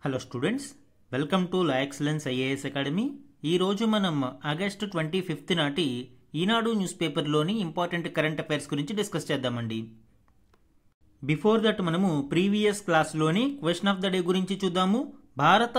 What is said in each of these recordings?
Hello students, welcome to La Excellence IAS academy. ఈరోజు మనం August 25 నాటి ఈనాడు న్యూస్ పేపర్లోని ఇంపార్టెంట్ కరెంట్ అఫైర్స్ గురించి డిస్కస్ చేద్దామండి. బిఫోర్ దట్ మనము ప్రీవియస్ క్లాస్లోని క్వశ్చన్ ఆఫ్ ద డే గురించి చూద్దాము. భారత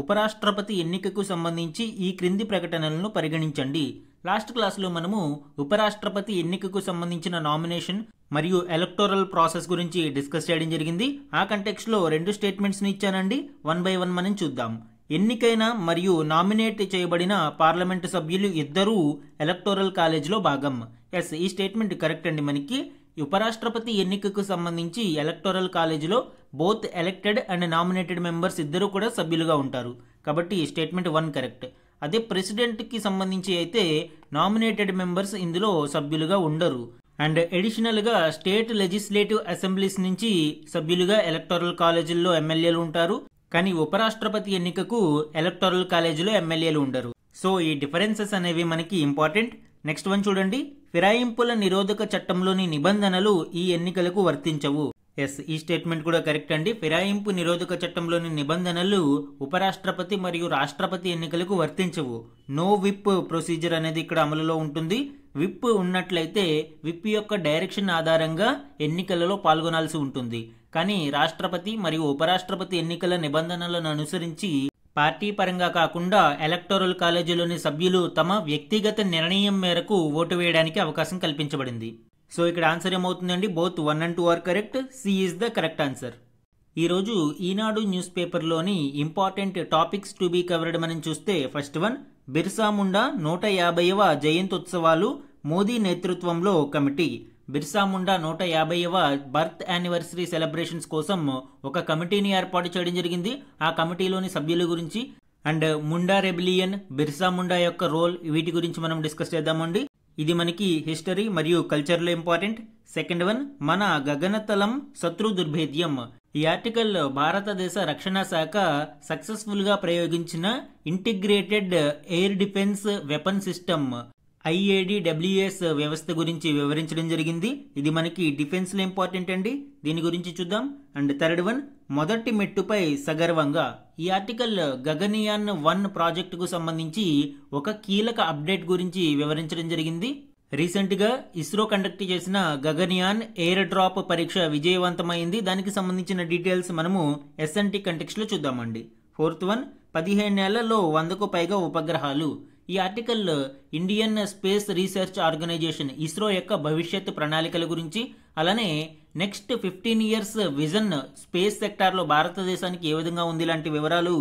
ఉపరాష్ట్రపతి ఎన్నికకు సంబంధించి ఈ క్రింది ప్రకటనలను పరిగణించండి. లాస్ట్ క్లాస్లో మనము ఉపరాష్ట్రపతి ఎన్నికకు సంబంధించిన నామినేషన్ మరియు ఎలక్టోరల్ ప్రాసెస్ గురించి డిస్కస్ చేయడం జరిగింది. ఆ కంటెక్స్ట్లో రెండు స్టేట్మెంట్స్ని ఇచ్చానండి. వన్ బై వన్ మనం చూద్దాం. ఎన్నికైన మరియు నామినేట్ చేయబడిన పార్లమెంటు సభ్యులు ఇద్దరూ ఎలక్టోరల్ కాలేజ్లో భాగం. ఎస్, ఈ స్టేట్మెంట్ కరెక్ట్ అండి. మనకి ఉపరాష్ట్రపతి ఎన్నికకు సంబంధించి ఎలక్టోరల్ కాలేజీలో both elected and nominated members ఇద్దరు కూడా సభ్యులుగా ఉంటారు. కాబట్టి స్టేట్మెంట్ 1 కరెక్ట్. అదే ప్రెసిడెంట్కి సంబంధించి అయితే నామినేటెడ్ మెంబర్స్ ఇందులో సభ్యులుగా ఉండరు. అండ్ అడిషనల్గా స్టేట్ లెజిస్లేటివ్ అసెంబ్లీస్ నుంచి సభ్యులుగా ఎలక్టోరల్ కాలేజీల్లో ఎమ్మెల్యేలు ఉంటారు. కానీ ఉపరాష్ట్రపతి ఎన్నికకు ఎలక్టోరల్ కాలేజీలో ఎమ్మెల్యేలు ఉండరు. సో ఈ డిఫరెన్సెస్ అనేవి మనకి ఇంపార్టెంట్. నెక్స్ట్ వన్ చూడండి. ఫిరాయింపుల నిరోధక చట్టంలోని నిబంధనలు ఈ ఎన్నికలకు వర్తించవు. ఎస్, ఈ స్టేట్మెంట్ కూడా కరెక్ట్ అండి. ఫిరాయింపు నిరోధక చట్టంలోని నిబంధనలు ఉపరాష్ట్రపతి మరియు రాష్ట్రపతి ఎన్నికలకు వర్తించవు. నో విప్ ప్రొసీజర్ అనేది ఇక్కడ అమలులో ఉంటుంది. విప్ ఉన్నట్లయితే విప్ యొక్క డైరెక్షన్ ఆధారంగా ఎన్నికలలో పాల్గొనాల్సి ఉంటుంది. కానీ రాష్ట్రపతి మరియు ఉపరాష్ట్రపతి ఎన్నికల నిబంధనలను అనుసరించి పార్టీ పరంగా కాకుండా ఎలక్టోరల్ కాలేజీలోని సభ్యులు తమ వ్యక్తిగత నిర్ణయం మేరకు ఓటు వేయడానికి అవకాశం కల్పించబడింది. సో ఇక్కడ ఆన్సర్ ఏమవుతుందండి? Both 1 and 2 are correct. C is the correct answer. ఈరోజు ఈనాడు న్యూస్ పేపర్లోని important topics to be covered మనం చూస్తే ఫస్ట్ వన్, బిర్సా ముండా 150వ జయంత్యుత్సవాలు మోదీ నేతృత్వంలో కమిటీ. బిర్సా ముండా 150వ బర్త్ యానివర్సరీ సెలబ్రేషన్స్ కోసం ఒక కమిటీని ఏర్పాటు చేయడం జరిగింది. ఆ కమిటీలోని సభ్యుల గురించి అండ్ ముండా రెబిలియన్, బిర్సా ముండా యొక్క రోల్, వీటి గురించి మనం డిస్కస్ చేద్దామండి. ఇది మనకి హిస్టరీ మరియు కల్చర్లో ఇంపార్టెంట్. సెకండ్ వన్, మన గగనతలం శత్రు దుర్భేద్యం. ఈ ఆర్టికల్ భారతదేశ రక్షణ శాఖ సక్సెస్ఫుల్ గా ప్రయోగించిన integrated air defence weapon system IADWS వ్యవస్థ గురించి వివరించడం జరిగింది. ఇది మనకి డిఫెన్స్ లో ఇంపార్టెంట్ అండి. దీని గురించి చూద్దాం. అండ్ థర్డ్ వన్, మొదటి మెట్టుపై సగర్వంగా. ఈ ఆర్టికల్ గగనయాన్ 1 ప్రాజెక్టుకు సంబంధించి ఒక కీలక అప్డేట్ గురించి వివరించడం జరిగింది. రీసెంట్ గా ఇస్రో కండక్ట్ చేసిన గగనయాన్ ఎయిర్ డ్రాప్ పరీక్ష విజయవంతమైంది. దానికి సంబంధించిన డీటెయిల్స్ మనము SNT కంటెక్స్ట్ లో చూద్దామండి. ఫోర్త్ వన్, 15 ఏళ్లలో 100కు పైగా ఉపగ్రహాలు. ఈ article Indian space research organisation ISRO యొక్క భవిష్యత్ ప్రణాళికల గురించి, అలానే నెక్స్ట్ 15 years విజన్ స్పేస్ సెక్టార్లో భారతదేశానికి ఏ విధంగా ఉంది లాంటి వివరాలు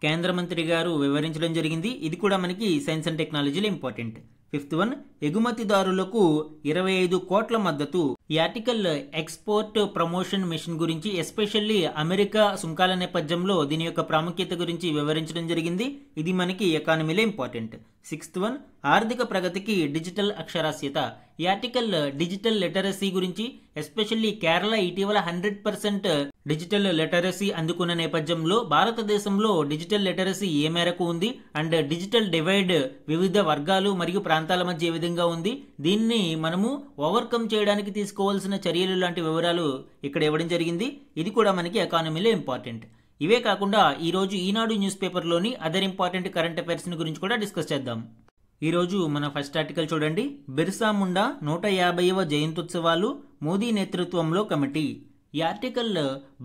కేంద్ర మంత్రి గారు వివరించడం జరిగింది. ఇది కూడా మనకి సైన్స్ అండ్ టెక్నాలజీలో ఇంపార్టెంట్. ఫిఫ్త్ వన్, ఎగుమతిదారులకు 25 కోట్ల మద్దతు. ఈ ఆర్టికల్ ఎక్స్పోర్ట్ ప్రమోషన్ మిషన్ గురించి, ఎస్పెషల్లీ అమెరికా సుంకాల నేపథ్యంలో దీని యొక్క ప్రాముఖ్యత గురించి వివరించడం జరిగింది. ఇది మనకి ఎకానమీలో ఇంపార్టెంట్. సిక్స్త్ వన్, ఆర్థిక ప్రగతికి డిజిటల్ అక్షరాస్యత. ఈ ఆర్టికల్ డిజిటల్ లిటరసీ గురించి, ఎస్పెషల్లీ కేరళ ఇటీవల 100% డిజిటల్ లిటరసీ అందుకున్న నేపథ్యంలో భారతదేశంలో డిజిటల్ లిటరసీ ఏ మేరకు ఉంది అండ్ డిజిటల్ డివైడ్ వివిధ వర్గాలు మరియు ప్రాంతాల మధ్య ఏ విధంగా ఉంది, దీన్ని మనము ఓవర్కమ్ చేయడానికి తీసుకోవాల్సిన చర్యలు లాంటి వివరాలు ఇక్కడ ఇవ్వడం జరిగింది. ఇది కూడా మనకి ఎకానమీలో ఇంపార్టెంట్. ఇవే కాకుండా ఈరోజు ఈనాడు న్యూస్ పేపర్లోని అదర్ ఇంపార్టెంట్ కరెంట్ అఫైర్స్ గురించి కూడా డిస్కస్ చేద్దాం. ఈరోజు మన ఫస్ట్ ఆర్టికల్ చూడండి. బిర్సా ముండా 150వ జయంత్యుత్సవాలు మోదీ నేతృత్వంలో కమిటీ. ఈ ఆర్టికల్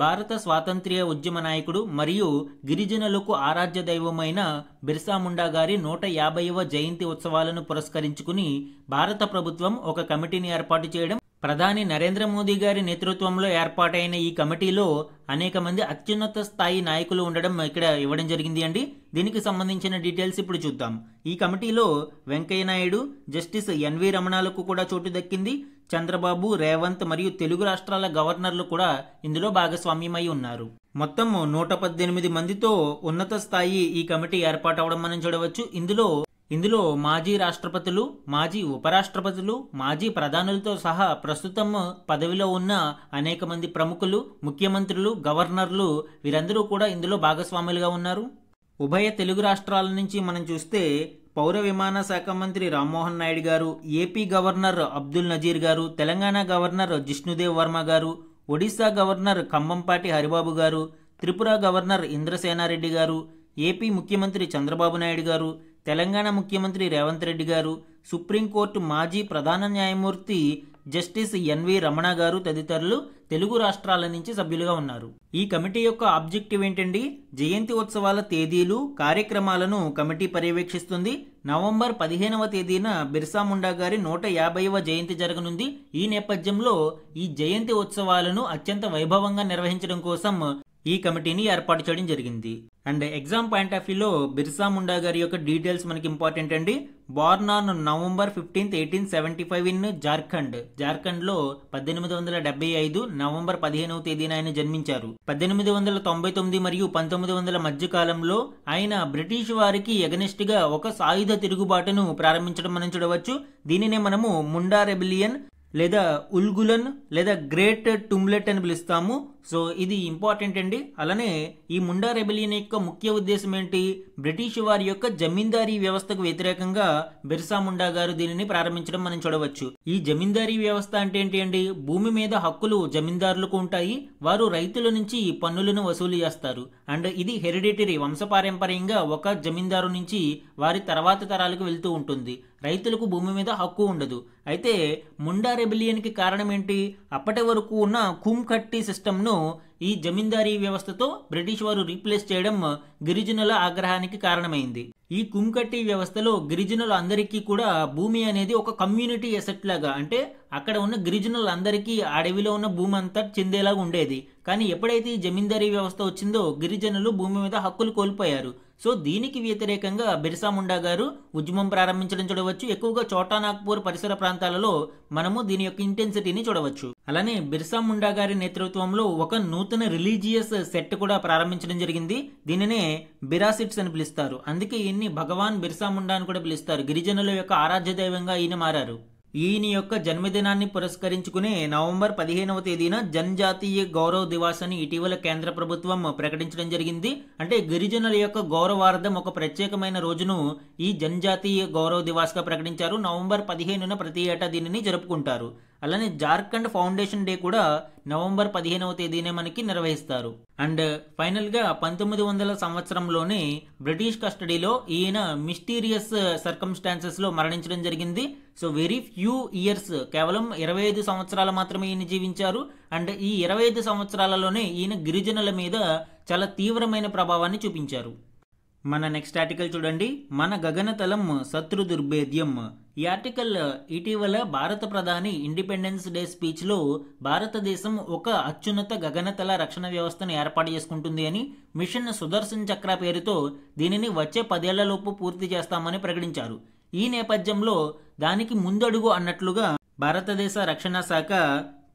భారత స్వాతంత్ర్య ఉద్యమ నాయకుడు మరియు గిరిజనులకు ఆరాధ్య దైవమైన బిర్సా ముండా గారి 150వ జయంతి ఉత్సవాలను పురస్కరించుకుని భారత ప్రభుత్వం ఒక కమిటీని ఏర్పాటు చేయడం, ప్రధాని నరేంద్ర మోదీ గారి నేతృత్వంలో ఏర్పాటైన ఈ కమిటీలో అనేక మంది అత్యున్నత స్థాయి నాయకులు ఉండడం ఇక్కడ ఇవ్వడం జరిగింది అండి. దీనికి సంబంధించిన డీటెయిల్స్ ఇప్పుడు చూద్దాం. ఈ కమిటీలో వెంకయ్య నాయుడు, జస్టిస్ NV రమణాలకు కూడా చోటు దక్కింది. చంద్రబాబు, రేవంత్ మరియు తెలుగు రాష్ట్రాల గవర్నర్లు కూడా ఇందులో భాగస్వామ్యమై ఉన్నారు. మొత్తం 118 మందితో ఉన్నత స్థాయి ఈ కమిటీ ఏర్పాటవడం మనం చూడవచ్చు. ఇందులో మాజీ రాష్ట్రపతులు, మాజీ ఉపరాష్ట్రపతులు, మాజీ ప్రధానులతో సహా ప్రస్తుతం పదవిలో ఉన్న అనేక మంది ప్రముఖులు, ముఖ్యమంత్రులు, గవర్నర్లు, వీరందరూ కూడా ఇందులో భాగస్వాములుగా ఉన్నారు. ఉభయ తెలుగు రాష్ట్రాల నుంచి మనం చూస్తే పౌర విమాన శాఖ మంత్రి రామ్మోహన్ నాయుడు గారు, ఏపీ గవర్నర్ అబ్దుల్ నజీర్ గారు, తెలంగాణ గవర్నర్ జిష్ణుదేవ్ వర్మ గారు, ఒడిశా గవర్నర్ ఖమ్మంపాటి హరిబాబు గారు, త్రిపుర గవర్నర్ ఇంద్రసేనారెడ్డి గారు, ఏపీ ముఖ్యమంత్రి చంద్రబాబు నాయుడు గారు, తెలంగాణ ముఖ్యమంత్రి రేవంత్ రెడ్డి గారు, సుప్రీంకోర్టు మాజీ ప్రధాన న్యాయమూర్తి జస్టిస్ ఎన్వి రమణ గారు తదితరులు తెలుగు రాష్ట్రాల నుంచి సభ్యులుగా ఉన్నారు. ఈ కమిటీ యొక్క ఆబ్జెక్టివ్ ఏంటండి? జయంతి ఉత్సవాల తేదీలు, కార్యక్రమాలను కమిటీ పర్యవేక్షిస్తుంది. నవంబర్ 15వ తేదీన బిర్సా ముండా గారి 150వ జయంతి జరగనుంది. ఈ నేపథ్యంలో ఈ జయంతి ఉత్సవాలను అత్యంత వైభవంగా నిర్వహించడం కోసం ఈ కమిటీని ఏర్పాటు చేయడం జరిగింది. అండ్ ఎగ్జామ్ పాయింట్ ఆఫ్ వ్యూలో బిర్సా ముండా గారి యొక్క డీటెయిల్స్ మనకి ఇంపార్టెంట్ అండి. Born on November 15, 1875 in Jharkhand లో 1875 నవంబర్ 15వ తేదీన ఆయన జన్మించారు. 1899 మరియు 1900 మధ్య కాలంలో ఆయన బ్రిటిష్ వారికి ఎగనెస్ట్ గా ఒక సాయుధ తిరుగుబాటును ప్రారంభించడం మనం చూడవచ్చు. దీనినే మనము ముండా రెబిలియన్ లేదా ఉల్గులన్ లేదా గ్రేట్ టుమ్లెట్ అని పిలుస్తాము. సో ఇది ఇంపార్టెంట్ అండి. అలానే ఈ ముండా రెబెలియన్ యొక్క ముఖ్య ఉద్దేశం ఏంటి? బ్రిటిష్ వారి యొక్క జమీందారీ వ్యవస్థకు వ్యతిరేకంగా బిర్సా ముండా గారు దీనిని ప్రారంభించడం మనం చూడవచ్చు. ఈ జమీందారీ వ్యవస్థ అంటే ఏంటి అండి? భూమి మీద హక్కులు జమీందారులకు ఉంటాయి. వారు రైతుల నుంచి పన్నులను వసూలు చేస్తారు. అండ్ ఇది హెరిడిటరీ, వంశపారంపర్యంగా ఒక జమీందారు నుంచి వారి తర్వాత తరాలకు వెళ్తూ ఉంటుంది. రైతులకు భూమి మీద హక్కు ఉండదు. అయితే ముండా రెబెలియన్ కి కారణం ఏంటి? అప్పటి వరకు ఉన్న కుంకట్టి సిస్టమ్ ను ఈ జమీందారీ వ్యవస్థతో బ్రిటిష్ వారు రీప్లేస్ చేయడం గిరిజనుల ఆగ్రహానికి కారణమైంది. ఈ కుంకట్టి వ్యవస్థలో గిరిజనులు అందరికీ కూడా భూమి అనేది ఒక కమ్యూనిటీ ఎసెట్ లాగా, అంటే అక్కడ ఉన్న గిరిజనులందరికీ అడవిలో ఉన్న భూమి అంతా చెందేలాగా ఉండేది. కానీ ఎప్పుడైతే ఈ జమీందారీ వ్యవస్థ వచ్చిందో గిరిజనులు భూమి మీద హక్కులు కోల్పోయారు. సో దీనికి వ్యతిరేకంగా బిర్సా ముండా గారు ఉద్యమం ప్రారంభించడం చూడవచ్చు. ఎక్కువగా చోటా నాగ్పూర్ పరిసర ప్రాంతాలలో మనము దీని యొక్క ఇంటెన్సిటీని చూడవచ్చు. అలానే బిర్సా ముండా గారి నేతృత్వంలో ఒక నూతన రిలీజియస్ సెట్ కూడా ప్రారంభించడం జరిగింది. దీనినే బిరాసిట్స్ అని పిలుస్తారు. అందుకే ఈయన్ని భగవాన్ బిర్సా ముండా అని కూడా పిలుస్తారు. గిరిజనుల యొక్క ఆరాధ్య దైవంగా ఈయన మారారు. ఈయన యొక్క జన్మదినాన్ని పురస్కరించుకునే నవంబర్ 15వ తేదీన జనజాతీయ గౌరవ దివాస్ అని ఇటీవల కేంద్ర ప్రభుత్వం ప్రకటించడం జరిగింది. అంటే గిరిజనుల యొక్క గౌరవార్థం ఒక ప్రత్యేకమైన రోజును ఈ జనజాతీయ గౌరవ దివాస్ గా ప్రకటించారు. నవంబర్ 15న ప్రతి ఏటా దీనిని జరుపుకుంటారు. అలానే జార్ఖండ్ ఫౌండేషన్ డే కూడా నవంబర్ 15వ తేదీనే మనకి నిర్వహిస్తారు. అండ్ ఫైనల్ గా 1900 సంవత్సరంలోనే బ్రిటిష్ కస్టడీలో ఈయన మిస్టీరియస్ సర్కమ్స్టాన్సెస్ లో మరణించడం జరిగింది. సో వెరీ ఫ్యూ ఇయర్స్, కేవలం 25 సంవత్సరాలు మాత్రమే ఈయన జీవించారు. అండ్ ఈ 25 సంవత్సరాలలోనే ఈయన గిరిజనుల మీద చాలా తీవ్రమైన ప్రభావాన్ని చూపించారు. మన నెక్స్ట్ ఆర్టికల్ చూడండి. మన గగనతలం శత్రు దుర్భేద్యం. ఈ ఆర్టికల్ ఇటీవల భారత ప్రధాని ఇండిపెండెన్స్ డే స్పీచ్ లో భారతదేశం ఒక అత్యున్నత గగనతల రక్షణ వ్యవస్థను ఏర్పాటు చేసుకుంటుంది అని, మిషన్ సుదర్శన్ చక్ర పేరుతో దీనిని వచ్చే 10 ఏళ్లలోపు పూర్తి చేస్తామని ప్రకటించారు. ఈ నేపథ్యంలో దానికి ముందడుగు అన్నట్లుగా భారతదేశ రక్షణ శాఖ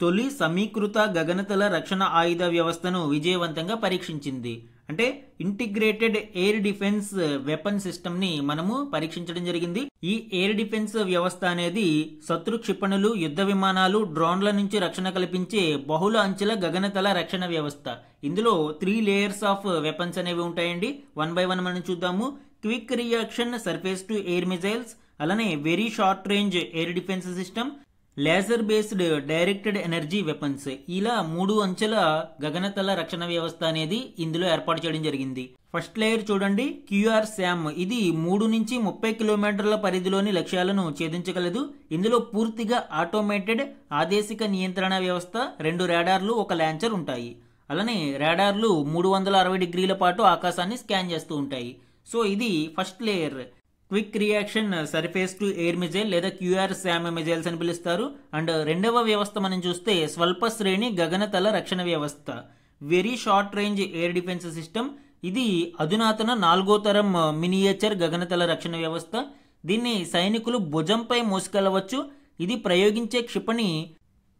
తొలి సమీకృత గగనతల రక్షణ ఆయుధ వ్యవస్థను విజయవంతంగా పరీక్షించింది. అంటే integrated air defence weapon system ని మనము పరీక్షించడం జరిగింది. ఈ ఎయిర్ డిఫెన్స్ వ్యవస్థ అనేది శత్రు క్షిపణులు, యుద్ధ విమానాలు, డ్రోన్ల నుంచి రక్షణ కల్పించే బహుళ అంచెల గగనతల రక్షణ వ్యవస్థ. ఇందులో 3 లేయర్స్ ఆఫ్ వెపన్స్ అనేవి ఉంటాయండి. 1 by 1 మనం చూద్దాము. Quick reaction surface to air missiles, అలానే very short range air defence system, laser based directed energy weapons. ఇలా 3 అంచెల గగనతల రక్షణ వ్యవస్థ అనేది ఇందులో ఏర్పాటు చేయడం జరిగింది. ఫస్ట్ లేయర్ చూడండి, క్యూఆర్ శామ్. ఇది 3 నుంచి 30 కిలోమీటర్ల పరిధిలోని లక్ష్యాలను ఛేదించగలదు. ఇందులో పూర్తిగా ఆటోమేటెడ్ ఆదేశిక నియంత్రణ వ్యవస్థ, 2 రాడార్లు, 1 లాంచర్ ఉంటాయి. అలానే రాడార్లు 360 డిగ్రీల పాటు ఆకాశాన్ని స్కాన్ చేస్తూ ఉంటాయి. సో ఇది first layer, quick reaction surface to air missile లేదా క్యూఆర్ శామ్ మిజైల్స్ అని పిలుస్తారు. అండ్ రెండవ వ్యవస్థ మనం చూస్తే స్వల్ప శ్రేణి గగనతల రక్షణ వ్యవస్థ, very short range air defence system. ఇది అధునాతన 4వ తరం మినియేచర్ గగనతల రక్షణ వ్యవస్థ. దీన్ని సైనికులు భుజంపై మోసుకెళ్లవచ్చు. ఇది ప్రయోగించే క్షిపణి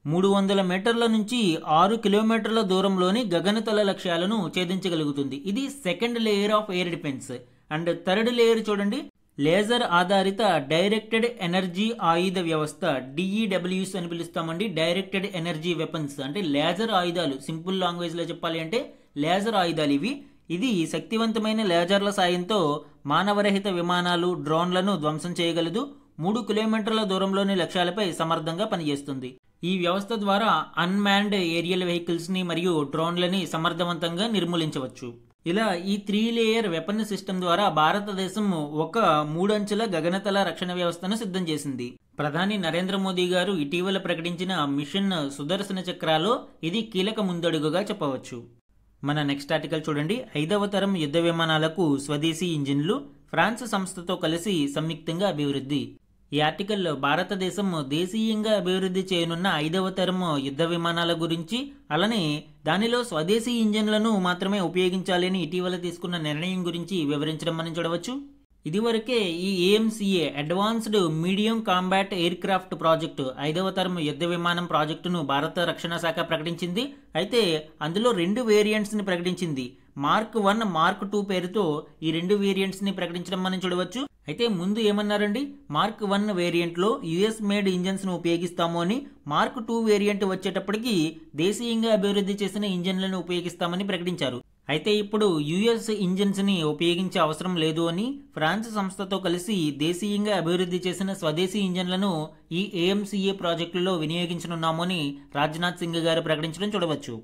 300 మీటర్ల నుంచి 6 కిలోమీటర్ల దూరంలోని గగనతల లక్ష్యాలను ఛేదించగలుగుతుంది. ఇది second layer of air defence. And third layer చూడండి, లేజర్ ఆధారిత డైరెక్టెడ్ ఎనర్జీ ఆయుధ వ్యవస్థ, DEWs అని పిలుస్తామండి. డైరెక్టెడ్ ఎనర్జీ వెపన్స్ అంటే లేజర్ ఆయుధాలు. సింపుల్ లాంగ్వేజ్ లో చెప్పాలి అంటే లేజర్ ఆయుధాలు ఇవి. ఇది శక్తివంతమైన లేజర్ల సాయంతో మానవరహిత విమానాలు, డ్రోన్లను ధ్వంసం చేయగలదు. 3 కిలోమీటర్ల దూరంలోని లక్ష్యాలపై సమర్థంగా పనిచేస్తుంది. ఈ వ్యవస్థ ద్వారా అన్మాన్డ్ ఏరియల్ వెహికల్స్ ని మరియు డ్రోన్లని సమర్థవంతంగా నిర్మూలించవచ్చు. ఇలా ఈ 3 లేయర్ వెపన్ సిస్టమ్ ద్వారా భారతదేశం ఒక 3 అంచెల గగనతల రక్షణ వ్యవస్థను సిద్ధం చేసింది. ప్రధాని నరేంద్ర మోదీ గారు ఇటీవల ప్రకటించిన మిషన్ సుదర్శన చక్రాలో ఇది కీలక ముందడుగుగా చెప్పవచ్చు. మన నెక్స్ట్ ఆర్టికల్ చూడండి. 5వ తరం యుద్ధ విమానాలకు స్వదేశీ ఇంజిన్లు ఫ్రాన్స్ సంస్థతో కలిసి సంయుక్తంగా అభివృద్ధి. ఈ ఆర్టికల్లో భారతదేశం దేశీయంగా అభివృద్ధి చేయనున్న 5వ తరం యుద్ధ విమానాల గురించి, అలానే దానిలో స్వదేశీ ఇంజిన్లను మాత్రమే ఉపయోగించాలని ఇటీవల తీసుకున్న నిర్ణయం గురించి వివరించడం మనం చూడవచ్చు. ఇదివరకే ఈ AMCA advanced medium combat aircraft project 5వ తరం యుద్ధ విమానం ప్రాజెక్టును భారత రక్షణ శాఖ ప్రకటించింది. అయితే అందులో 2 వేరియంట్స్ ని ప్రకటించింది. మార్క్ 1, మార్క్ 2 పేరుతో ఈ 2 వేరియంట్స్ ని ప్రకటించడం మనం చూడవచ్చు. అయితే ముందు ఏమన్నారండి, మార్క్ 1 వేరియంట్ లో US మేడ్ ఇంజన్స్ ను ఉపయోగిస్తాము అని, మార్క్ 2 వేరియంట్ వచ్చేటప్పటికి దేశీయంగా అభివృద్ధి చేసిన ఇంజన్లను ఉపయోగిస్తామని ప్రకటించారు. అయితే ఇప్పుడు US ఇంజిన్స్ ని ఉపయోగించే అవసరం లేదు అని ఫ్రాన్స్ సంస్థతో కలిసి దేశీయంగా అభివృద్ధి చేసిన స్వదేశీ ఇంజన్లను ఈ AMCA ప్రాజెక్టులో వినియోగించనున్నాము అని రాజ్నాథ్ సింగ్ గారు ప్రకటించడం చూడవచ్చు.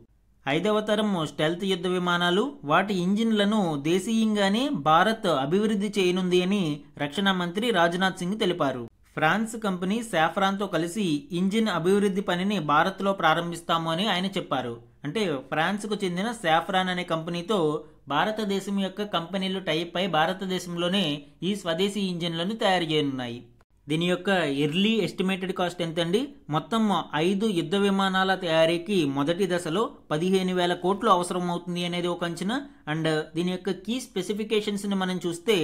5వ తరం స్టెల్త్ యుద్ధ విమానాలు వాటి ఇంజిన్లను దేశీయంగానే భారత్ అభివృద్ధి చేయనుంది అని రక్షణ మంత్రి రాజ్నాథ్ సింగ్ తెలిపారు. ఫ్రాన్స్ కంపెనీ సాఫ్రాన్తో కలిసి ఇంజిన్ అభివృద్ధి పనిని భారత్లో ప్రారంభిస్తాము అని ఆయన చెప్పారు. అంటే ఫ్రాన్స్కు చెందిన సాఫ్రాన్ అనే కంపెనీతో భారతదేశం యొక్క కంపెనీలు టైప్ అయి భారతదేశంలోనే ఈ స్వదేశీ ఇంజిన్లను తయారు చేయనున్నాయి. దీని యొక్క ఎర్లీ ఎస్టిమేటెడ్ కాస్ట్ ఎంతండి? మొత్తం 5 యుద్ధ విమానాల తయారీకి మొదటి దశలో 15,000 కోట్లు అవసరం అవుతుంది అనేది ఒక అంచనా. అండ్ దీని యొక్క కీ స్పెసిఫికేషన్స్ ని మనం చూస్తే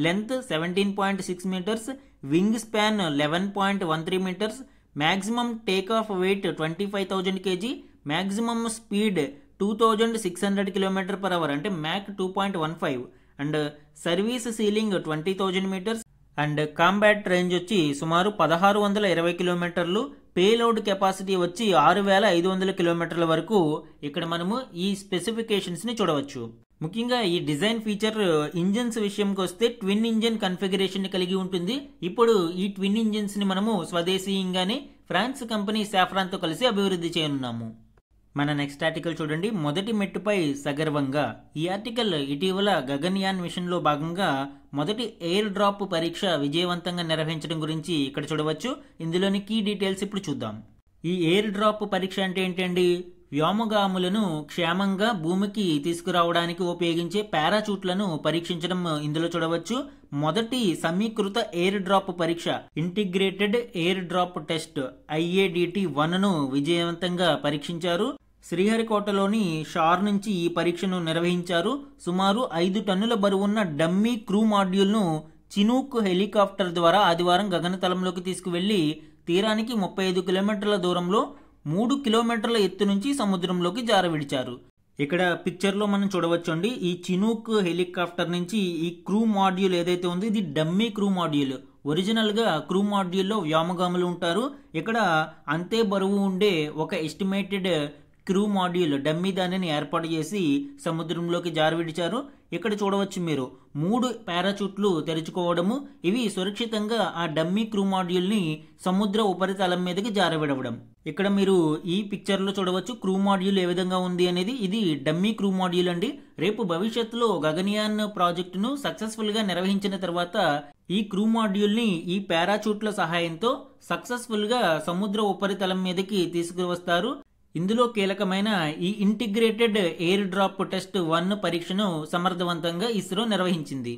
length 17.6 metres, wing span 11.13 metres, maximum take off weight 25,000 kg, maximum speed 2600 km/h అంటే Mach 2.15, and service ceiling 20,000 metres, and combat range వచ్చి సుమారు 1620 కిలోమీటర్లు, పేలోడ్ కెపాసిటీ వచ్చి 6500 కిలోమీటర్ల వరకు ఇక్కడ మనము ఈ స్పెసిఫికేషన్స్ ని చూడవచ్చు. ముఖ్యంగా ఈ డిజైన్ ఫీచర్ ఇంజిన్స్ విషయంకి వస్తే ట్విన్ ఇంజిన్ కన్ఫిగరేషన్ ని కలిగి ఉంటుంది. ఇప్పుడు ఈ ట్విన్ ఇంజిన్స్ ని మనము స్వదేశీయంగానే ఫ్రాన్స్ కంపెనీ సాఫ్రాన్ తో కలిసి అభివృద్ధి చేయనున్నాము. మన నెక్స్ట్ ఆర్టికల్ చూడండి. మొదటి మెట్టుపై సగర్వంగా. ఈ ఆర్టికల్ ఇటీవల గగన్యాన్ మిషన్ లో భాగంగా మొదటి ఎయిర్ డ్రాప్ పరీక్ష విజయవంతంగా నిర్వహించడం గురించి ఇక్కడ చూడవచ్చు. ఇందులోని కీ డీటెయిల్స్ ఇప్పుడు చూద్దాం. ఈ ఎయిర్ డ్రాప్ పరీక్ష అంటే ఏంటండి? వ్యోమగాములను క్షేమంగా భూమికి తీసుకురావడానికి ఉపయోగించే పారాచూట్లను పరీక్షించడం ఇందులో చూడవచ్చు. మొదటి సమీకృత ఎయిర్ డ్రాప్ పరీక్ష integrated air drop test IADT-1 ను విజయవంతంగా పరీక్షించారు. శ్రీహరికోటలోని షార్ నుంచి ఈ పరీక్షను నిర్వహించారు. సుమారు 5 టన్నుల బరువున్న డమ్మీ క్రూ మాడ్యూల్ ను చినూక్ హెలికాప్టర్ ద్వారా ఆదివారం గగనతలంలోకి తీసుకువెళ్లి తీరానికి 35 కిలోమీటర్ల దూరంలో 3 కిలోమీటర్ల ఎత్తు నుంచి సముద్రంలోకి జారవిడిచారు. ఇక్కడ పిక్చర్ లో మనం చూడవచ్చు అండి, ఈ చినూక్ హెలికాప్టర్ నుంచి ఈ క్రూ మాడ్యూల్ ఏదైతే ఉందో ఇది డమ్మీ క్రూ మాడ్యూల్. ఒరిజినల్ గా క్రూ మాడ్యూల్లో వ్యోమగాములు ఉంటారు. ఇక్కడ అంతే బరువు ఉండే ఒక ఎస్టిమేటెడ్ క్రూ మాడ్యూల్ డమ్మీ దానిని ఏర్పాటు చేసి సముద్రంలోకి జారవిడిచారు. ఇక్కడ చూడవచ్చు మీరు 3 పారాచూట్లు తెరుచుకోవడము, ఇవి సురక్షితంగా ఆ డమ్మీ క్రూ మాడ్యూల్ ని సముద్ర ఉపరితలం మీదకి జారవిడవడం. ఇక్కడ మీరు ఈ పిక్చర్ లో చూడవచ్చు క్రూ మాడ్యూల్ ఏ విధంగా ఉంది అనేది. ఇది డమ్మీ క్రూ మాడ్యూల్ అండి. రేపు భవిష్యత్తులో గగన్యాన్ ప్రాజెక్టును సక్సెస్ఫుల్ గా నిర్వహించిన తర్వాత ఈ క్రూ మాడ్యూల్ ని ఈ పారాచూట్ల సహాయంతో సక్సెస్ఫుల్ గా సముద్ర ఉపరితలం మీదకి తీసుకువస్తారు. ఇందులో కీలకమైన ఈ ఇంటిగ్రేటెడ్ ఎయిర్ డ్రాప్ టెస్ట్ 1 పరీక్షను సమర్థవంతంగా ఇస్రో నిర్వహించింది.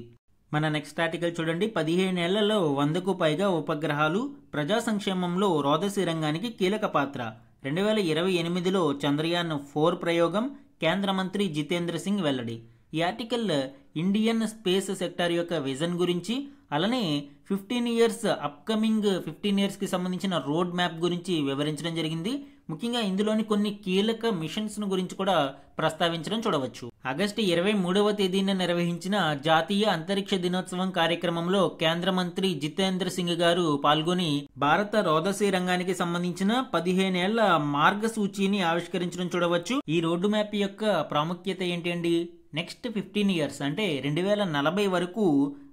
మన నెక్స్ట్ ఆర్టికల్ చూడండి. 15 ఏళ్లలో 100కు పైగా ఉపగ్రహాలు, ప్రజా సంక్షేమంలో రోదసీ రంగానికి కీలక పాత్ర. 2028లో చంద్రయాన్ 4 ప్రయోగం, కేంద్ర మంత్రి జితేంద్ర సింగ్ వెల్లడి. ఈ ఆర్టికల్ ఇండియన్ స్పేస్ సెక్టార్ యొక్క విజన్ గురించి, అలానే 15 ఇయర్స్ అప్కమింగ్ 15 ఇయర్స్ కి సంబంధించిన రోడ్ మ్యాప్ గురించి వివరించడం జరిగింది. ముఖ్యంగా ఇందులోని కొన్ని కీలక మిషన్స్ ను గురించి కూడా ప్రస్తావించడం చూడవచ్చు. ఆగస్టు 23వ తేదీన నిర్వహించిన జాతీయ అంతరిక్ష దినోత్సవం కార్యక్రమంలో కేంద్ర మంత్రి జితేంద్ర సింగ్ గారు పాల్గొని భారత రోదసీ రంగానికి సంబంధించిన 15 ఏళ్ల మార్గసూచీని ఆవిష్కరించడం చూడవచ్చు. ఈ రోడ్డు మ్యాప్ యొక్క ప్రాముఖ్యత ఏంటి? నెక్స్ట్ 15 ఇయర్స్ అంటే 2040 వరకు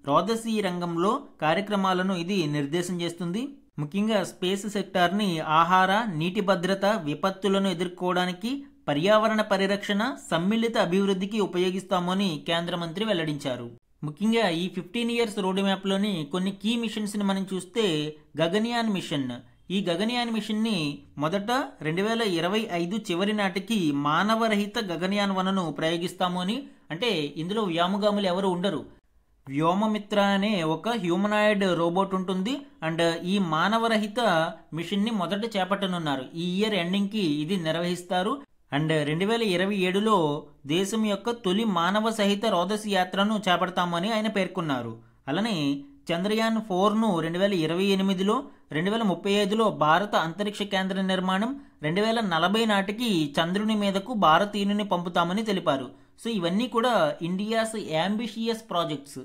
రోదసీ రంగంలో కార్యక్రమాలను ఇది నిర్దేశం చేస్తుంది. ముఖ్యంగా స్పేస్ సెక్టార్ని ఆహార, నీటి భద్రత, విపత్తులను ఎదుర్కోవడానికి, పర్యావరణ పరిరక్షణ, సమ్మిళిత అభివృద్ధికి ఉపయోగిస్తామని కేంద్ర మంత్రి వెల్లడించారు. ముఖ్యంగా ఈ 15 ఇయర్స్ రోడ్ మ్యాప్లోని కొన్ని కీ మిషన్స్ని మనం చూస్తే గగన్యాన్ మిషన్, ఈ గగన్యాన్ మిషన్ని మొదట 2025 చివరి నాటికి మానవరహిత గగన్యాన్ వనను ప్రయోగిస్తాము అని, అంటే ఇందులో వ్యోమగాములు ఎవరు ఉండరు. వ్యోమమిత్ర అనే ఒక హ్యూమనాయిడ్ రోబోట్ ఉంటుంది. అండ్ ఈ మానవరహిత మిషన్ని మొదట చేపట్టనున్నారు. ఈ ఇయర్ ఎండింగ్కి ఇది నిర్వహిస్తారు. అండ్ 2027లో దేశం యొక్క తొలి మానవ సహిత రోదసి యాత్రను చేపడతామని ఆయన పేర్కొన్నారు. అలానే చంద్రయాన్ 4ను 2028లో, 2035లో భారత అంతరిక్ష కేంద్ర నిర్మాణం, 2040 నాటికి చంద్రుని మీదకు భారతీయుని పంపుతామని తెలిపారు. సో ఇవన్నీ కూడా ఇండియాస్ యాంబిషియస్ ప్రాజెక్ట్స్.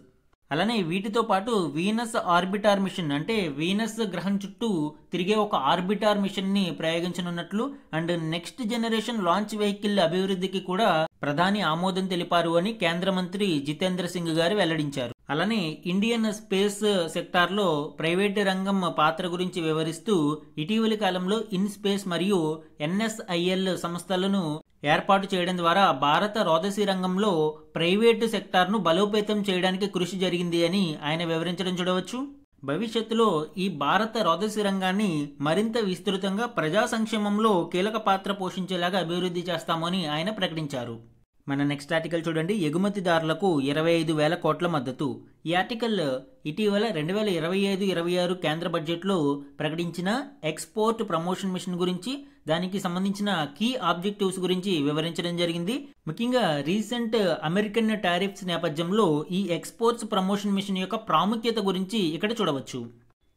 అలానే వీటితో పాటు వీనస్ ఆర్బిటార్ మిషన్, అంటే వీనస్ గ్రహం చుట్టూ తిరిగే ఒక ఆర్బిటార్ మిషన్ని ప్రయోగించనున్నట్లు, and next generation launch vehicle అభివృద్ధికి కూడా ప్రధాని ఆమోదం తెలిపారు అని కేంద్ర మంత్రి జితేంద్ర సింగ్ గారు వెల్లడించారు. అలానే ఇండియన్ స్పేస్ సెక్టార్లో ప్రైవేటు రంగం పాత్ర గురించి వివరిస్తూ ఇటీవలి కాలంలో ఇన్ స్పేస్ మరియు NSIL సంస్థలను ఏర్పాటు చేయడం ద్వారా భారత రోదసీ రంగంలో ప్రైవేటు సెక్టార్ను బలోపేతం చేయడానికి కృషి జరిగింది అని ఆయన వివరించడం చూడవచ్చు. భవిష్యత్తులో ఈ భారత రోదసీ రంగాన్ని మరింత విస్తృతంగా ప్రజా సంక్షేమంలో కీలక పాత్ర పోషించేలాగా అభివృద్ధి చేస్తామని ఆయన ప్రకటించారు. మన నెక్స్ట్ ఆర్టికల్ చూడండి. ఎగుమతిదారులకు 25,000 కోట్ల మద్దతు. ఈ ఆర్టికల్ ఇటీవల 2025-26 కేంద్ర బడ్జెట్లో ప్రకటించిన ఎక్స్పోర్ట్ ప్రమోషన్ మిషన్ గురించి, దానికి సంబంధించిన కీ ఆబ్జెక్టివ్స్ గురించి వివరించడం జరిగింది. ముఖ్యంగా రీసెంట్ అమెరికన్ టారిఫ్స్ నేపథ్యంలో ఈ ఎక్స్పోర్ట్స్ ప్రమోషన్ మిషన్ యొక్క ప్రాముఖ్యత గురించి ఇక్కడ చూడవచ్చు.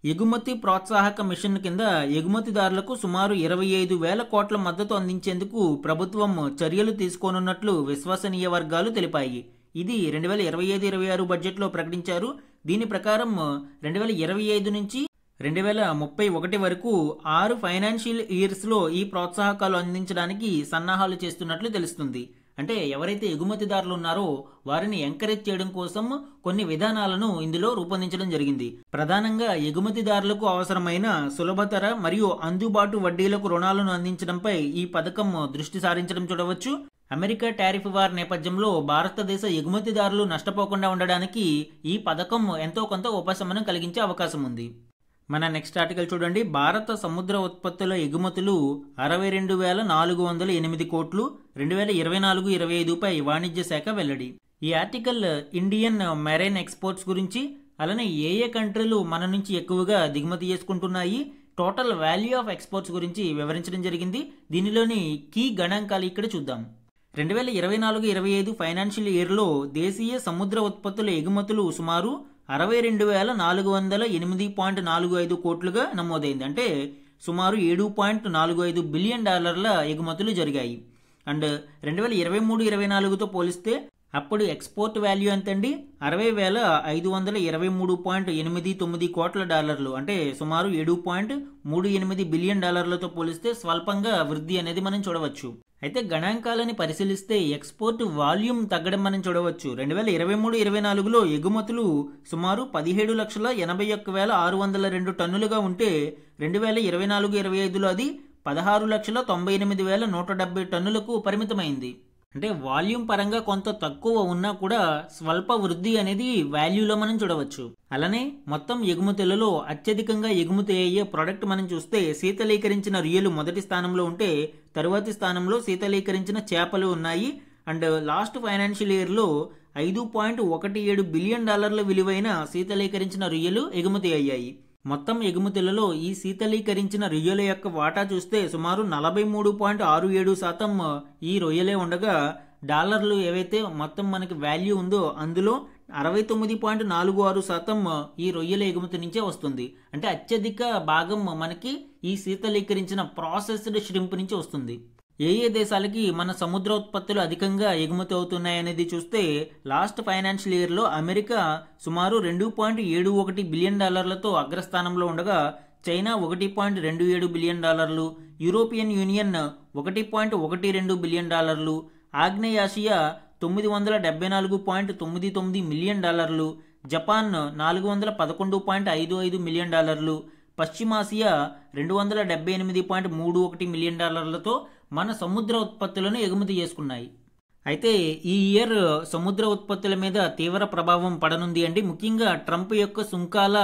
ఎగుమతి ప్రోత్సాహక మిషన్ కింద ఎగుమతిదారులకు సుమారు 25,000 కోట్ల మద్దతు అందించేందుకు ప్రభుత్వం చర్యలు తీసుకోనున్నట్లు విశ్వసనీయ వర్గాలు తెలిపాయి. ఇది 2025-26 బడ్జెట్లో ప్రకటించారు. దీని ప్రకారం 2025 నుంచి 2031 వరకు 6 ఫైనాన్షియల్ ఇయర్స్లో ఈ ప్రోత్సాహకాలు అందించడానికి సన్నాహాలు చేస్తున్నట్లు తెలుస్తుంది. అంటే ఎవరైతే ఎగుమతిదారులు ఉన్నారో వారిని ఎంకరేజ్ చేయడం కోసం కొన్ని విధానాలను ఇందులో రూపొందించడం జరిగింది. ప్రధానంగా ఎగుమతిదారులకు అవసరమైన సులభతర మరియు అందుబాటు వడ్డీలకు రుణాలను అందించడంపై ఈ పథకం దృష్టి సారించడం చూడవచ్చు. అమెరికా టారిఫ్ వార్ నేపథ్యంలో భారతదేశ ఎగుమతిదారులు నష్టపోకుండా ఉండడానికి ఈ పథకం ఎంతో కొంత ఉపశమనం కలిగించే అవకాశం ఉంది. మన నెక్స్ట్ ఆర్టికల్ చూడండి. భారత సముద్ర ఉత్పత్తుల ఎగుమతులు 62,408 కోట్లు 2024-25పై వాణిజ్య శాఖ వెల్లడి. ఈ ఆర్టికల్ ఇండియన్ మెరైన్ ఎక్స్పోర్ట్స్ గురించి, అలానే ఏ కంట్రీలు మన నుంచి ఎక్కువగా దిగుమతి చేసుకుంటున్నాయి, టోటల్ వాల్యూ ఆఫ్ ఎక్స్పోర్ట్స్ గురించి వివరించడం జరిగింది. దీనిలోని కీ గణాంకాలు ఇక్కడ చూద్దాం. 2024-25 ఫైనాన్షియల్ ఇయర్లో దేశీయ సముద్ర ఉత్పత్తుల ఎగుమతులు సుమారు 62,408.45 కోట్లుగా నమోదైంది. అంటే సుమారు $7.45 బిలియన్ ఎగుమతులు జరిగాయి. అండ్ 2023-24తో పోలిస్తే అప్పుడు ఎక్స్పోర్ట్ వాల్యూ ఎంతండి? 60,523.89 కోట్ల డాలర్లు, అంటే సుమారు $7.38 బిలియన్ తో పోలిస్తే స్వల్పంగా వృద్ధి అనేది మనం చూడవచ్చు. అయితే గణాంకాలని పరిశీలిస్తే ఎక్స్పోర్ట్ వాల్యూమ్ తగ్గడం మనం చూడవచ్చు. 2023-24లో ఎగుమతులు సుమారు 17,81,602 టన్నులుగా ఉంటే 2024-25లో అది 16,98,170 టన్నులకు పరిమితమైంది. అంటే వాల్యూమ్ పరంగా కొంత తక్కువ ఉన్నా కూడా స్వల్ప వృద్ధి అనేది వాల్యూలో మనం చూడవచ్చు. అలానే మొత్తం ఎగుమతులలో అత్యధికంగా ఎగుమతి అయ్యే ప్రోడక్ట్ మనం చూస్తే శీతలీకరించిన రొయ్యలు మొదటి స్థానంలో ఉంటే తరువాతి స్థానంలో శీతలీకరించిన చేపలు ఉన్నాయి. అండ్ లాస్ట్ ఫైనాన్షియల్ ఇయర్లో $5.17 బిలియన్ విలువైన శీతలీకరించిన రొయ్యలు ఎగుమతి అయ్యాయి. మొత్తం ఎగుమతులలో ఈ శీతలీకరించిన రొయ్యల యొక్క వాటా చూస్తే సుమారు 43.67% ఈ రొయ్యలే ఉండగా డాలర్లు ఏవైతే మొత్తం మనకి వాల్యూ ఉందో అందులో 69.46% ఈ రొయ్యల ఎగుమతి నుంచే వస్తుంది. అంటే అత్యధిక భాగం మనకి ఈ శీతలీకరించిన ప్రాసెస్డ్ ష్రింప్ నుంచి వస్తుంది. ఏ దేశాలకి మన సముద్ర ఉత్పత్తులు అధికంగా ఎగుమతి అవుతున్నాయనేది చూస్తే లాస్ట్ ఫైనాన్షియల్ ఇయర్లో అమెరికా సుమారు $2.71 బిలియన్ అగ్రస్థానంలో ఉండగా China $1.27 billion, European union $1.12 billion, ఆగ్నేయాసియా $974.99 మిలియన్, జపాన్ $411.55 మిలియన్, పశ్చిమాసియా $278.31 మిలియన్ మన సముద్ర ఉత్పత్తులను ఎగుమతి చేసుకున్నాయి. అయితే ఈ ఇయర్ సముద్ర ఉత్పత్తుల మీద తీవ్ర ప్రభావం పడనుంది అండి. ముఖ్యంగా ట్రంప్ యొక్క సుంకాల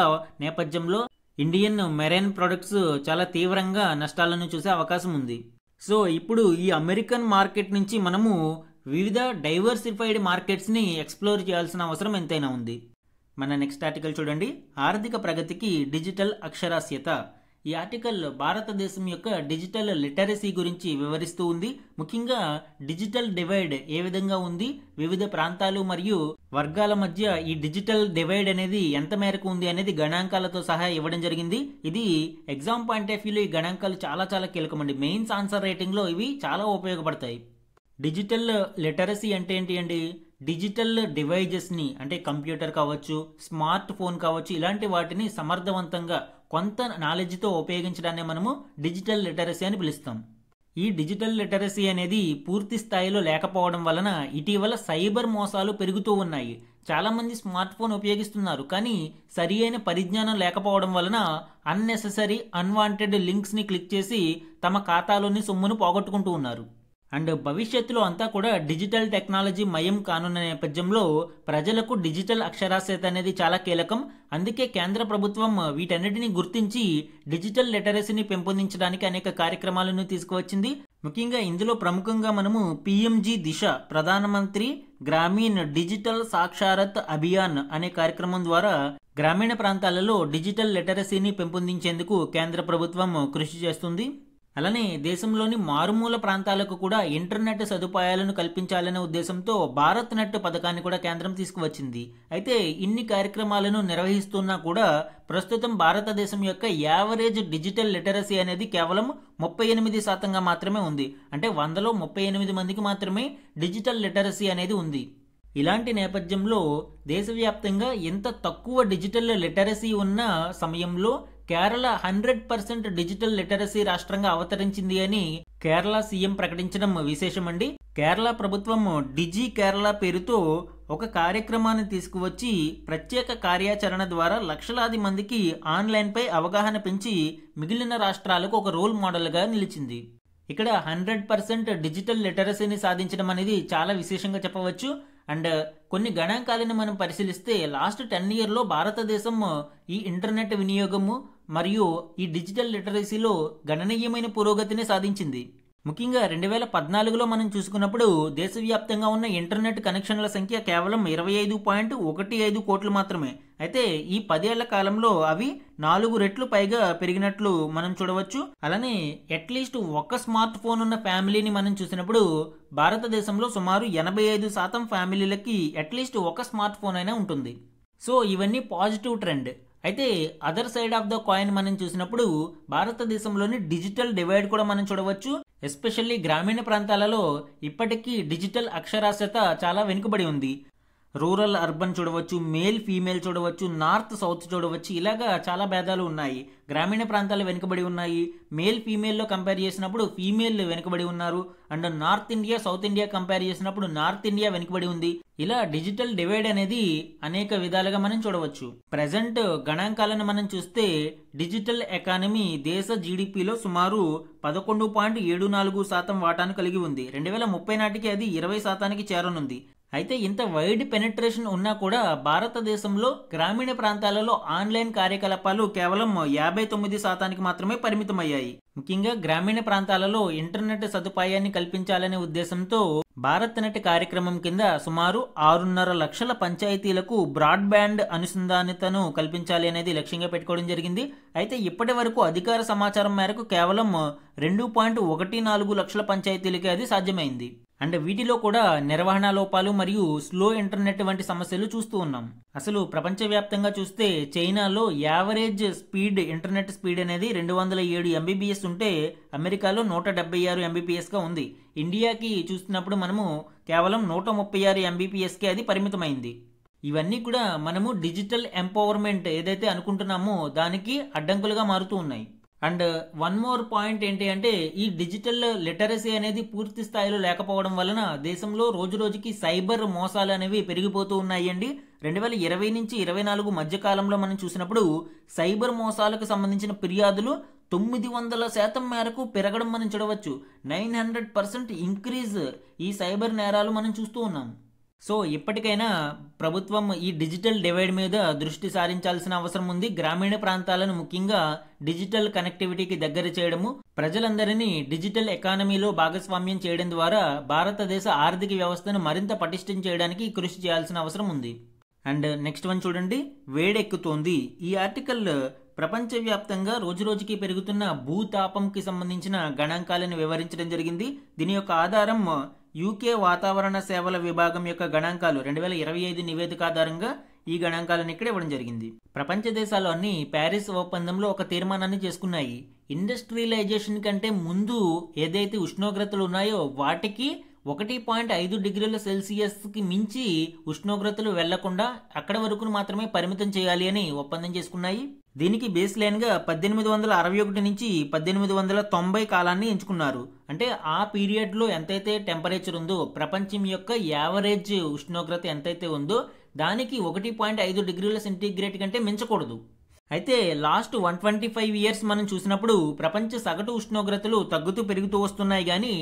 నేపథ్యంలో ఇండియన్ మెరైన్ ప్రొడక్ట్స్ చాలా తీవ్రంగా నష్టాలను చూసే అవకాశం ఉంది. సో ఇప్పుడు ఈ అమెరికన్ మార్కెట్ నుంచి మనము వివిధ డైవర్సిఫైడ్ మార్కెట్స్ని ఎక్స్ప్లోర్ చేయాల్సిన అవసరం ఎంతైనా ఉంది. మన నెక్స్ట్ ఆర్టికల్ చూడండి, ఆర్థిక ప్రగతికి డిజిటల్ అక్షరాస్యత. ఈ ఆర్టికల్ భారతదేశం యొక్క డిజిటల్ లిటరసీ గురించి వివరిస్తూ ఉంది. ముఖ్యంగా డిజిటల్ డివైడ్ ఏ విధంగా ఉంది, వివిధ ప్రాంతాలు మరియు వర్గాల మధ్య ఈ డిజిటల్ డివైడ్ అనేది ఎంత మేరకు ఉంది అనేది గణాంకాలతో సహా ఇవ్వడం జరిగింది. ఇది ఎగ్జామ్ పాయింట్ ఆఫ్ వ్యూలో ఈ గణాంకాలు చాలా చాలా కీలకమండి. మెయిన్స్ ఆన్సర్ రైటింగ్లో ఇవి చాలా ఉపయోగపడతాయి. డిజిటల్ లిటరసీ అంటే ఏంటి అండి? డిజిటల్ డివైజెస్ని అంటే కంప్యూటర్ కావచ్చు, స్మార్ట్ ఫోన్ కావచ్చు, ఇలాంటి వాటిని సమర్థవంతంగా కొంత నాలెడ్జ్తో ఉపయోగించడాన్ని మనము డిజిటల్ లిటరసీ అని పిలుస్తాం. ఈ డిజిటల్ లిటరసీ అనేది పూర్తి స్థాయిలో లేకపోవడం వలన ఇటీవల సైబర్ మోసాలు పెరుగుతూ ఉన్నాయి. చాలామంది స్మార్ట్ ఫోన్ ఉపయోగిస్తున్నారు, కానీ సరి అయిన పరిజ్ఞానం లేకపోవడం వలన అన్నెసెసరీ అన్వాంటెడ్ లింక్స్ని క్లిక్ చేసి తమ ఖాతాలోని సొమ్మును పోగొట్టుకుంటూ ఉన్నారు. అండ్ భవిష్యత్తులో అంతా కూడా డిజిటల్ టెక్నాలజీ మయం కానున్న నేపథ్యంలో ప్రజలకు డిజిటల్ అక్షరాస్యత అనేది చాలా కీలకం. అందుకే కేంద్ర ప్రభుత్వం వీటన్నిటిని గుర్తించి డిజిటల్ లిటరసీని పెంపొందించడానికి అనేక కార్యక్రమాలను తీసుకువచ్చింది. ముఖ్యంగా ఇందులో ప్రముఖంగా మనము పిఎంజి దిశ, ప్రధానమంత్రి గ్రామీణ్ డిజిటల్ సాక్షారత్ అభియాన్ అనే కార్యక్రమం ద్వారా గ్రామీణ ప్రాంతాలలో డిజిటల్ లిటరసీని పెంపొందించేందుకు కేంద్ర ప్రభుత్వం కృషి చేస్తుంది. అలానే దేశంలోని మారుమూల ప్రాంతాలకు కూడా ఇంటర్నెట్ సదుపాయాలను కల్పించాలనే ఉద్దేశంతో భారత్ నెట్ పథకాన్ని కూడా కేంద్రం తీసుకువచ్చింది. అయితే ఇన్ని కార్యక్రమాలను నిర్వహిస్తున్నా కూడా ప్రస్తుతం భారతదేశం యొక్క యావరేజ్ డిజిటల్ లిటరసీ అనేది కేవలం 38% మాత్రమే ఉంది. అంటే 100లో 38 మందికి మాత్రమే డిజిటల్ లిటరసీ అనేది ఉంది. ఇలాంటి నేపథ్యంలో దేశవ్యాప్తంగా ఎంత తక్కువ డిజిటల్ లిటరసీ ఉన్న సమయంలో కేరళ 100% డిజిటల్ లిటరసీ రాష్ట్రంగా అవతరించింది అని కేరళ సీఎం ప్రకటించడం విశేషమండి. కేరళ ప్రభుత్వం డిజి కేరళ పేరుతో ఒక కార్యక్రమాన్ని తీసుకువచ్చి ప్రత్యేక కార్యాచరణ ద్వారా లక్షలాది మందికి ఆన్లైన్పై అవగాహన పెంచి మిగిలిన రాష్ట్రాలకు ఒక రోల్ మోడల్గా నిలిచింది. ఇక్కడ 100% డిజిటల్ లిటరసీని సాధించడం అనేది చాలా విశేషంగా చెప్పవచ్చు. అండ్ కొన్ని గణాంకాలను మనం పరిశీలిస్తే లాస్ట్ 10 ఇయర్లో భారతదేశం ఈ ఇంటర్నెట్ వినియోగము మరియు ఈ డిజిటల్ లిటరసీలో గణనీయమైన పురోగతిని సాధించింది. ముఖ్యంగా 2014లో మనం చూసుకున్నప్పుడు దేశవ్యాప్తంగా ఉన్న ఇంటర్నెట్ కనెక్షన్ల సంఖ్య కేవలం 25.15 కోట్లు మాత్రమే. అయితే ఈ 10 ఏళ్ల కాలంలో అవి 4 రెట్లు పైగా పెరిగినట్లు మనం చూడవచ్చు. అలానే అట్లీస్ట్ ఒక స్మార్ట్ ఫోన్ ఉన్న ఫ్యామిలీని మనం చూసినప్పుడు భారతదేశంలో సుమారు 85% ఫ్యామిలీలకి అట్లీస్ట్ ఒక స్మార్ట్ ఫోన్ అయినా ఉంటుంది. సో ఇవన్నీ పాజిటివ్ ట్రెండ్. అయితే other side of the coin మనం చూసినప్పుడు భారతదేశంలోని డిజిటల్ డివైడ్ కూడా మనం చూడవచ్చు. ఎస్పెషల్లీ గ్రామీణ ప్రాంతాలలో ఇప్పటికీ డిజిటల్ అక్షరాస్యత చాలా వెనుకబడి ఉంది. రూరల్ అర్బన్ చూడవచ్చు, మేల్ ఫీమేల్ చూడవచ్చు, నార్త్ సౌత్ చూడవచ్చు. ఇలాగా చాలా భేదాలు ఉన్నాయి. గ్రామీణ ప్రాంతాలు వెనుకబడి ఉన్నాయి. మేల్ ఫీమేల్లో కంపేర్ చేసినప్పుడు ఫీమేల్ వెనుకబడి ఉన్నారు. And north India south India compare చేసినప్పుడు నార్త్ ఇండియా వెనుకబడి ఉంది. ఇలా డిజిటల్ డివైడ్ అనేది అనేక విధాలుగా మనం చూడవచ్చు. ప్రజెంట్ గణాంకాలను మనం చూస్తే డిజిటల్ ఎకానమీ దేశ జీడిపిలో సుమారు 11.74% వాటాను కలిగి ఉంది. 2030 నాటికి అది 20%కి చేరనుంది. అయితే ఇంత వైడ్ పెనెట్రేషన్ ఉన్నా కూడా భారతదేశంలో గ్రామీణ ప్రాంతాలలో ఆన్లైన్ కార్యకలాపాలు కేవలం 59%కి మాత్రమే పరిమితమయ్యాయి. ముఖ్యంగా గ్రామీణ ప్రాంతాలలో ఇంటర్నెట్ సదుపాయాన్ని కల్పించాలనే ఉద్దేశంతో భారత్ నెట్ కార్యక్రమం కింద సుమారు 6.5 లక్షల పంచాయతీలకు బ్రాడ్బ్యాండ్ అనుసంధానతను కల్పించాలి అనేది లక్ష్యంగా పెట్టుకోవడం జరిగింది. అయితే ఇప్పటి వరకు అధికార సమాచారం మేరకు కేవలం 2.14 లక్షల పంచాయతీలకే అది సాధ్యమైంది. అండ్ వీటిలో కూడా నిర్వహణ లోపాలు మరియు స్లో ఇంటర్నెట్ వంటి సమస్యలు చూస్తూ ఉన్నాం. అసలు ప్రపంచవ్యాప్తంగా చూస్తే చైనాలో యావరేజ్ స్పీడ్ ఇంటర్నెట్ స్పీడ్ అనేది 207 MBPS ఉంటే అమెరికాలో 176 MBPSగా ఉంది. ఇండియాకి చూస్తున్నప్పుడు మనము కేవలం 136 MBPSకి అది పరిమితమైంది. ఇవన్నీ కూడా మనము డిజిటల్ ఎంపవర్మెంట్ ఏదైతే అనుకుంటున్నామో దానికి అడ్డంకులుగా మారుతూ ఉన్నాయి. అండ్ వన్ మోర్ పాయింట్ ఏంటి అంటే ఈ డిజిటల్ లిటరసీ అనేది పూర్తి స్థాయిలో లేకపోవడం వలన దేశంలో రోజు రోజుకి సైబర్ మోసాలు అనేవి పెరిగిపోతూ ఉన్నాయండి. 2020 నుంచి 24 మధ్య కాలంలో మనం చూసినప్పుడు సైబర్ మోసాలకు సంబంధించిన ఫిర్యాదులు 900% మేరకు పెరగడం మనం చూడవచ్చు. 900% ఇంక్రీజ్ ఈ సైబర్ నేరాలు మనం చూస్తూ ఉన్నాం. సో ఇప్పటికైనా ప్రభుత్వం ఈ డిజిటల్ డివైడ్ మీద దృష్టి సారించాల్సిన అవసరం ఉంది. గ్రామీణ ప్రాంతాలను ముఖ్యంగా డిజిటల్ కనెక్టివిటీకి దగ్గర చేయడము, ప్రజలందరినీ డిజిటల్ ఎకానమీలో భాగస్వామ్యం చేయడం ద్వారా భారతదేశ ఆర్థిక వ్యవస్థను మరింత పటిష్టం చేయడానికి కృషి చేయాల్సిన అవసరం ఉంది. అండ్ నెక్స్ట్ వన్ చూడండి, వేడెక్కుతోంది. ఈ ఆర్టికల్ ప్రపంచవ్యాప్తంగా రోజురోజుకి పెరుగుతున్న భూతాపంకి సంబంధించిన గణాంకాలను వివరించడం జరిగింది. దీని యొక్క ఆధారం యూకే వాతావరణ సేవల విభాగం యొక్క గణాంకాలు 2025 నివేదిక ఆధారంగా ఈ గణాంకాలను ఇక్కడ ఇవ్వడం జరిగింది. ప్రపంచ దేశాలు అన్ని ప్యారిస్ ఒప్పందంలో ఒక తీర్మానాన్ని చేసుకున్నాయి. ఇండస్ట్రియలైజేషన్ కంటే ముందు ఏదైతే ఉష్ణోగ్రతలు ఉన్నాయో వాటికి 1.5 డిగ్రీల సెల్సియస్కి మించి ఉష్ణోగ్రతలు వెళ్లకుండా అక్కడ వరకు మాత్రమే పరిమితం చేయాలి అని ఒప్పందం చేసుకున్నాయి. దీనికి బేస్ లైన్ గా 1861 నుంచి 1890 కాలాన్ని ఎంచుకున్నారు. అంటే ఆ పీరియడ్ లో ఎంతైతే టెంపరేచర్ ఉందో, ప్రపంచం యొక్క యావరేజ్ ఉష్ణోగ్రత ఎంతైతే ఉందో దానికి 1.5 డిగ్రీల సెంటీగ్రేడ్ కంటే మించకూడదు. అయితే లాస్ట్ 125 ఇయర్స్ మనం చూసినప్పుడు ప్రపంచ సగటు ఉష్ణోగ్రతలు తగ్గుతూ పెరుగుతూ వస్తున్నాయి. కానీ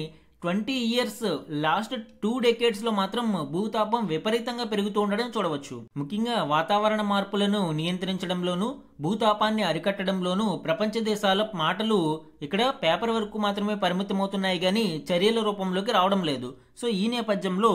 20 ఇయర్స్ లాస్ట్ 2 డెకేడ్స్ లో మాత్రం భూతాపం విపరీతంగా పెరుగుతూ ఉండడం చూడవచ్చు. ముఖ్యంగా వాతావరణ మార్పులను నియంత్రించడంలోనూ భూతాపాన్ని అరికట్టడంలోనూ ప్రపంచ దేశాల మాటలు ఇక్కడ పేపర్ వరకు మాత్రమే పరిమితమవుతున్నాయి కానీ చర్యల రూపంలోకి రావడం లేదు. సో ఈ నేపథ్యంలో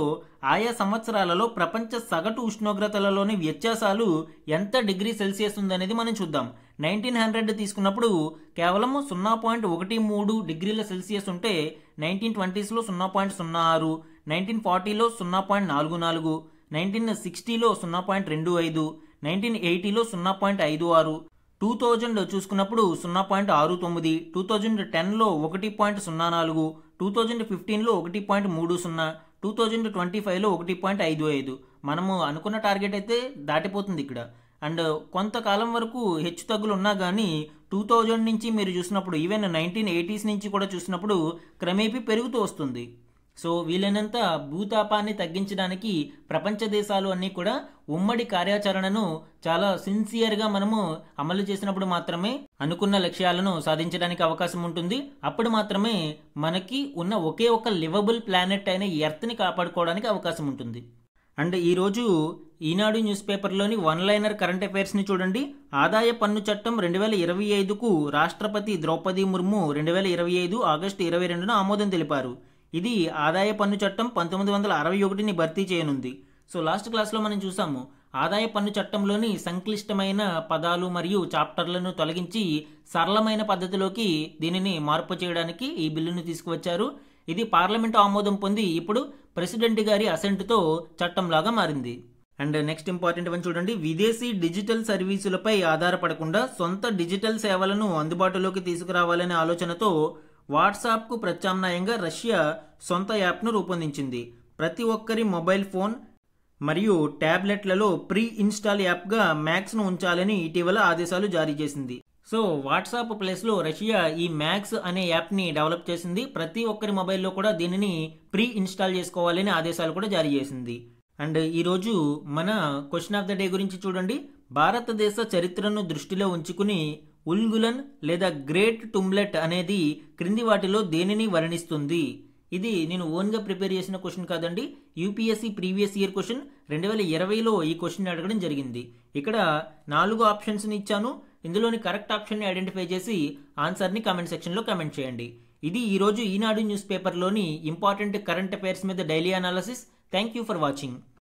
ఆయా సంవత్సరాలలో ప్రపంచ సగటు ఉష్ణోగ్రతలలోని వ్యత్యాసాలు ఎంత డిగ్రీ సెల్సియస్ ఉందనేది మనం చూద్దాం. 1900 తీసుకున్నప్పుడు కేవలం 0.13 డిగ్రీల సెల్సియస్ ఉంటే 1920స్లో 0.06, 1940లో 0.44, 1960లో 0.25, 1980లో 0.56, 2000 చూసుకున్నప్పుడు 0.69, 2010లో 1.04, 2015లో 1.30, 2025లో 1.55. మనము అనుకున్న టార్గెట్ అయితే దాటిపోతుంది ఇక్కడ. అండ్ కొంతకాలం వరకు హెచ్చు తగ్గులు ఉన్నా కానీ 2000 నుంచి మీరు చూసినప్పుడు ఈవెన్ 1980s నుంచి కూడా చూసినప్పుడు క్రమేపీ పెరుగుతూ వస్తుంది. సో వీలైనంత భూతాపాన్ని తగ్గించడానికి ప్రపంచ దేశాలు అన్నీ కూడా ఉమ్మడి కార్యాచరణను చాలా సిన్సియర్గా మనము అమలు చేసినప్పుడు మాత్రమే అనుకున్న లక్ష్యాలను సాధించడానికి అవకాశం ఉంటుంది. అప్పుడు మాత్రమే మనకి ఉన్న ఒకే ఒక లివబుల్ ప్లానెట్ అయిన ఎర్త్ని కాపాడుకోవడానికి అవకాశం ఉంటుంది. అండ్ ఈరోజు Eenadu news పేపర్లోని one liner current అఫైర్స్ని చూడండి. ఆదాయ పన్ను చట్టం 2025కు రాష్ట్రపతి ద్రౌపది ముర్ము 2025 ఆగస్టు 22న ఆమోదం తెలిపారు. ఇది ఆదాయ పన్ను చట్టం 1961ని భర్తీ చేయనుంది. సో లాస్ట్ క్లాస్లో మనం చూసాము ఆదాయ పన్ను చట్టంలోని సంక్లిష్టమైన పదాలు మరియు చాప్టర్లను తొలగించి సరళమైన పద్ధతిలోకి దీనిని మార్పు చేయడానికి ఈ బిల్లును తీసుకువచ్చారు. ఇది పార్లమెంట్ ఆమోదం పొంది ఇప్పుడు ప్రెసిడెంట్ గారి అసెంట్తో చట్టంలాగా మారింది. అండ్ నెక్స్ట్ ఇంపార్టెంట్ వన్ చూడండి, విదేశీ డిజిటల్ సర్వీసులపై ఆధారపడకుండా సొంత డిజిటల్ సేవలను అందుబాటులోకి తీసుకురావాలనే ఆలోచనతో వాట్సాప్కు ప్రత్యామ్నాయంగా రష్యా సొంత యాప్ను రూపొందించింది. ప్రతి ఒక్కరి మొబైల్ ఫోన్ మరియు ట్యాబ్లెట్లలో ప్రీ ఇన్స్టాల్ యాప్గా మ్యాక్స్ను ఉంచాలని ఇటీవల ఆదేశాలు జారీ చేసింది. సో వాట్సాప్ ప్లేస్లో రష్యా ఈ మ్యాక్స్ అనే యాప్ని డెవలప్ చేసింది. ప్రతి ఒక్కరి మొబైల్లో కూడా దీనిని ప్రీ ఇన్స్టాల్ చేసుకోవాలని ఆదేశాలు కూడా జారీ చేసింది. అండ్ ఈరోజు మన క్వశ్చన్ ఆఫ్ ద డే గురించి చూడండి. భారతదేశ చరిత్రను దృష్టిలో ఉంచుకుని ఉల్గులన్ లేదా గ్రేట్ టుమ్లెట్ అనేది క్రింది వాటిలో దేనిని వర్ణిస్తుంది? ఇది నేను ఓన్గా ప్రిపేర్ చేసిన క్వశ్చన్ కాదండి. యూపీఎస్సీ ప్రీవియస్ ఇయర్ క్వశ్చన్ 2020లో ఈ క్వశ్చన్ అడగడం జరిగింది. ఇక్కడ 4 ఆప్షన్స్ని ఇచ్చాను. ఇందులోని కరెక్ట్ ఆప్షన్ని ఐడెంటిఫై చేసి ఆన్సర్ని కామెంట్ సెక్షన్లో కామెంట్ చేయండి. ఇది ఈరోజు ఈనాడు న్యూస్ పేపర్లోని ఇంపార్టెంట్ కరెంట్ అఫైర్స్ మీద daily analysis. Thank you for watching.